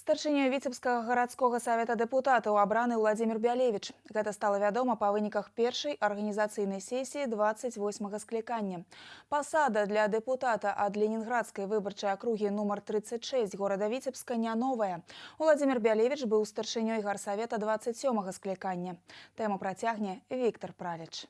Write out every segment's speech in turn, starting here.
Старшынёй Віцебскага гарадскога савета дэпутатаў абраны Владзімір Бялевіч. Гэта стала вядома па выніках першай арганізацыйнай сесіі 28-га склікання. Пасада для дэпутата ад Ленінградскай выбарчай акругі нумар 36 горада Віцебска не новая. Владзімір Бялевіч быў старшынёй гарсавета 27-га склікання. Тэму працягне Віктор Праліч.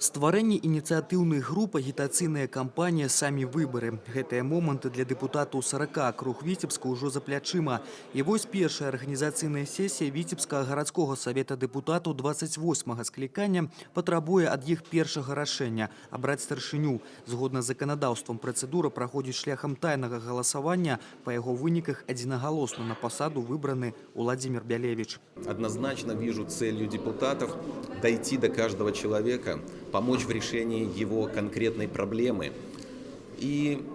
Стварэнне ініцыятыўнай групы, агітацыйная кампанія, самі выбары. Гэтыя моманты для дэпутатаў 40 акруг Віцебска ўжо за плячыма. І вось першая арганізацыйная сесія Віцебскага гарадскога савета дэпутатаў 28-га склікання патрабуе ад іх першага рашэння – абраць старшыню. Згодна з заканадаўствам працэдура праходзіць шляхам тайнага галасавання. Па яго выніках адзінагалосна на пасаду выбраны Владзімір Бялевіч. Однозначно вижу целью депутатов дойти до каждого человека, помочь в решении его конкретной проблемы и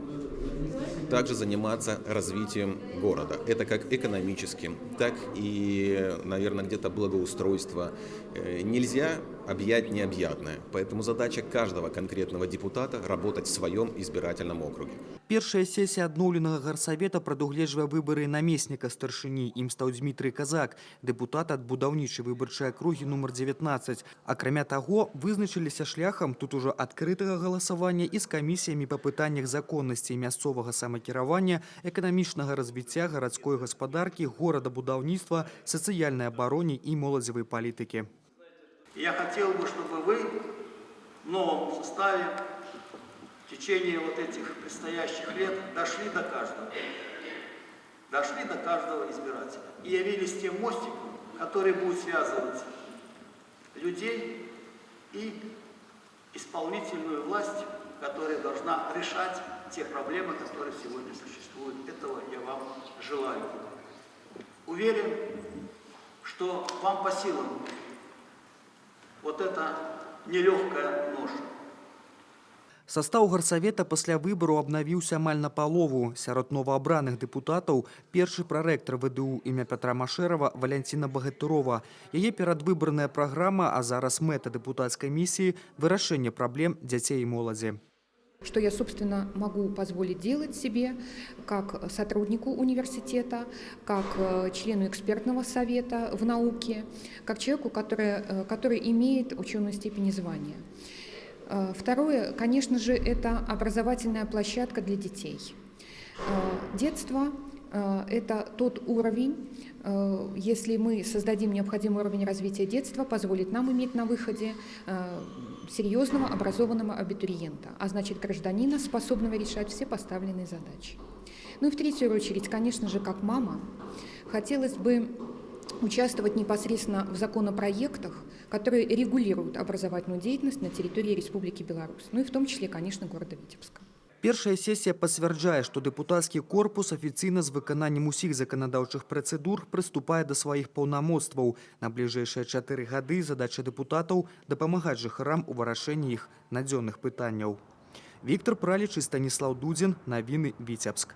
также заниматься развитием города. Это как экономическим, так и, наверное, где-то благоустройство. Нельзя объять необъятное. Поэтому задача каждого конкретного депутата – работать в своем избирательном округе. Першая сесія адноўленага гарсавета прадугледжвае выбары намесніка старшыні. Ім стаў Дмітрый Казак, дэпутат ад будаўнічай выбарчай акругі нумар 19. Акрамя таго, вызначыліся шляхам тут ужо адкрытага галасавання і з камісіямі па пытаннях законнасці мясцовага самакіравання, эканамічнага развіцця гарадской гаспадаркі, горадабудаўніцтва, сацыяльнай абароне і моладзевай палітыкі. Я хотел бы, чтобы вы в новом составе в течение вот этих предстоящих лет дошли до каждого избирателя и явились тем мостиком, который будет связывать людей и исполнительную власть, которая должна решать те проблемы, которые сегодня существуют. Этого я вам желаю. Уверен, что вам по силам вот эта нелегкая ноша. Састаў гарсавета пасля выбару абнавіўся амаль напалову. Сярод новаабраных дэпутатаў першы прарэктар ВДУ імя Пятра Машэрава Валянціна Багатырова. Яе перадвыбарная праграма, а зараз мэта дэпутацкай місіі – вырашэнне праблем дзяцей і моладзі. Что я, собственно, могу позволить делать себе как сотруднику университета, как члену экспертного совета в науке, как человеку, который имеет ученую степень и звание. Второе, конечно же, это образовательная площадка для детей. Детство – это тот уровень, если мы создадим необходимый уровень развития детства, позволит нам иметь на выходе серьезного образованного абитуриента, а значит гражданина, способного решать все поставленные задачи. Ну и в третью очередь, конечно же, как мама, хотелось бы участвовать непосредственно в законопроектах, которые регулируют образовательную деятельность на территории Республики Беларусь, ну и в том числе, конечно, города Витебска. Першая сесія пацвярджае, што дэпутацкі корпус афіцыйна з выкананнем усіх заканадаўчых працэдур прыступае да сваіх паўнамоцтваў. На бліжэйшыя 4 гады задача дэпутатаў – дапамагаць жыхарам у вырашэнні іх надзённых пытанняў. Віктор Праліч і Станіслаў Дудзін. Навіны Віцебск.